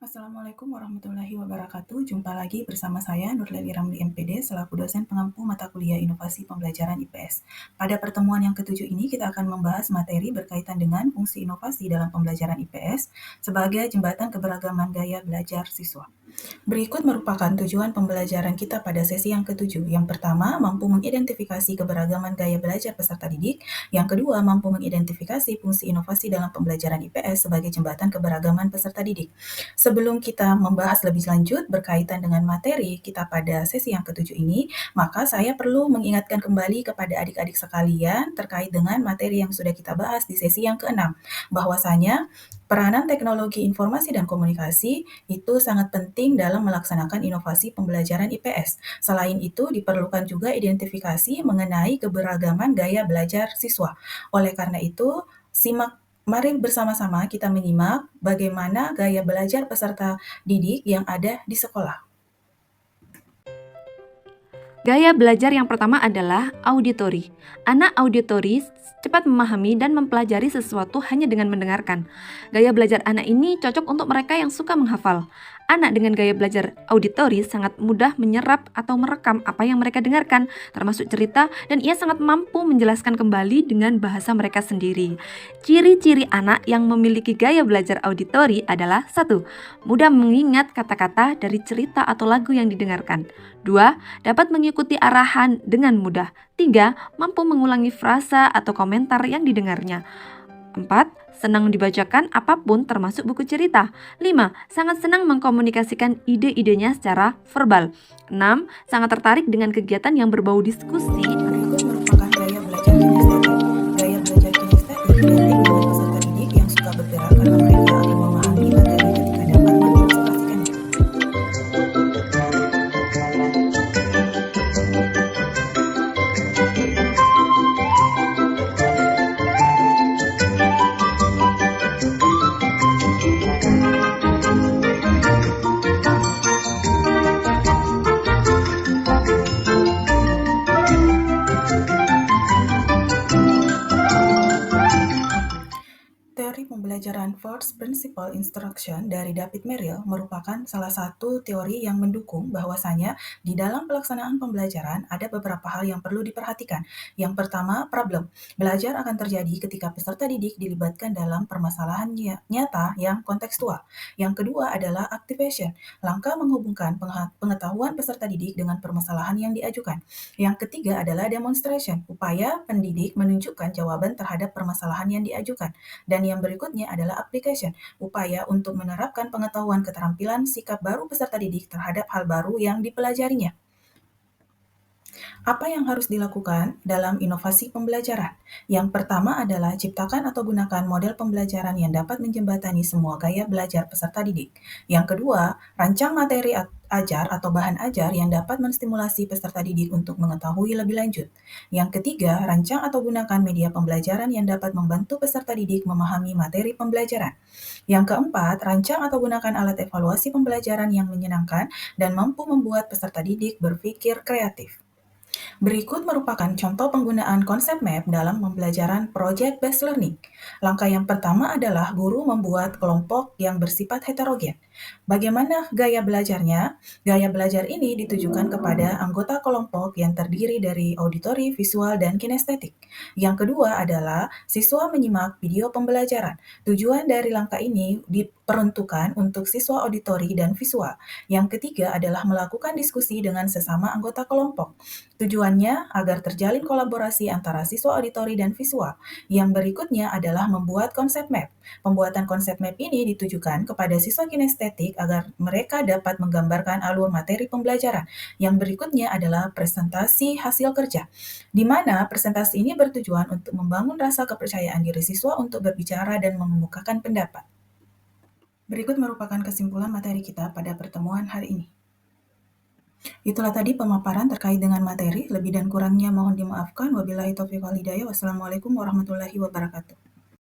Assalamualaikum warahmatullahi wabarakatuh. Jumpa lagi bersama saya Nurleli Ramli MPD selaku dosen pengampu mata kuliah Inovasi Pembelajaran IPS. Pada pertemuan yang ketujuh ini kita akan membahas materi berkaitan dengan fungsi inovasi dalam pembelajaran IPS sebagai jembatan keberagaman gaya belajar siswa. Berikut merupakan tujuan pembelajaran kita pada sesi yang ketujuh. Yang pertama, mampu mengidentifikasi keberagaman gaya belajar peserta didik. Yang kedua, mampu mengidentifikasi fungsi inovasi dalam pembelajaran IPS sebagai jembatan keberagaman peserta didik. Sebelum kita membahas lebih lanjut berkaitan dengan materi kita pada sesi yang ketujuh ini, maka saya perlu mengingatkan kembali kepada adik-adik sekalian terkait dengan materi yang sudah kita bahas di sesi yang keenam, bahwasanya peranan teknologi informasi dan komunikasi itu sangat penting dalam melaksanakan inovasi pembelajaran IPS. Selain itu, diperlukan juga identifikasi mengenai keberagaman gaya belajar siswa. Oleh karena itu, mari bersama-sama kita menyimak bagaimana gaya belajar peserta didik yang ada di sekolah. Gaya belajar yang pertama adalah auditori. Anak auditori cepat memahami dan mempelajari sesuatu hanya dengan mendengarkan. Gaya belajar anak ini cocok untuk mereka yang suka menghafal. Anak dengan gaya belajar auditori sangat mudah menyerap atau merekam apa yang mereka dengarkan, termasuk cerita, dan ia sangat mampu menjelaskan kembali dengan bahasa mereka sendiri. Ciri-ciri anak yang memiliki gaya belajar auditori adalah 1. Mudah mengingat kata-kata dari cerita atau lagu yang didengarkan. 2. Dapat mengikuti arahan dengan mudah. 3. Mampu mengulangi frasa atau komentar yang didengarnya. 4. Senang dibacakan apapun termasuk buku cerita. 5. Sangat senang mengkomunikasikan ide-idenya secara verbal. 6. Sangat tertarik dengan kegiatan yang berbau diskusi. Berikut merupakan gaya belajar kinestetik. Gaya belajar kinestetik identik dengan peserta didik yang suka bergerak karena mereka akan memahami materi ketika dapat mendemonstrasikannya. Teori pembelajaran First Principle Instruction dari David Merrill merupakan salah satu teori yang mendukung bahwasanya di dalam pelaksanaan pembelajaran ada beberapa hal yang perlu diperhatikan. Yang pertama, problem. Belajar akan terjadi ketika peserta didik dilibatkan dalam permasalahan nyata yang kontekstual. Yang kedua adalah activation, langkah menghubungkan pengetahuan peserta didik dengan permasalahan yang diajukan. Yang ketiga adalah demonstration, upaya pendidik menunjukkan jawaban terhadap permasalahan yang diajukan. Dan yang berikutnya adalah application, upaya untuk menerapkan pengetahuan keterampilan sikap baru peserta didik terhadap hal baru yang dipelajarinya. Apa yang harus dilakukan dalam inovasi pembelajaran? Yang pertama adalah ciptakan atau gunakan model pembelajaran yang dapat menjembatani semua gaya belajar peserta didik. Yang kedua, rancang materi ajar atau bahan ajar yang dapat menstimulasi peserta didik untuk mengetahui lebih lanjut. Yang ketiga, rancang atau gunakan media pembelajaran yang dapat membantu peserta didik memahami materi pembelajaran. Yang keempat, rancang atau gunakan alat evaluasi pembelajaran yang menyenangkan dan mampu membuat peserta didik berpikir kreatif. Berikut merupakan contoh penggunaan konsep MAP dalam pembelajaran Project-Based Learning. Langkah yang pertama adalah guru membuat kelompok yang bersifat heterogen. Bagaimana gaya belajarnya? Gaya belajar ini ditujukan kepada anggota kelompok yang terdiri dari auditori, visual, dan kinestetik. Yang kedua adalah siswa menyimak video pembelajaran. Tujuan dari langkah ini diperuntukkan untuk siswa auditori dan visual. Yang ketiga adalah melakukan diskusi dengan sesama anggota kelompok. Tujuannya agar terjalin kolaborasi antara siswa auditori dan visual. Yang berikutnya adalah membuat konsep map. Pembuatan konsep map ini ditujukan kepada siswa kinestetik agar mereka dapat menggambarkan alur materi pembelajaran. Yang berikutnya adalah presentasi hasil kerja, di mana presentasi ini bertujuan untuk membangun rasa kepercayaan diri siswa untuk berbicara dan mengemukakan pendapat. Berikut merupakan kesimpulan materi kita pada pertemuan hari ini. Itulah tadi pemaparan terkait dengan materi. Lebih dan kurangnya mohon dimaafkan. Wabillahi taufiq wal hidayah. Wassalamualaikum warahmatullahi wabarakatuh.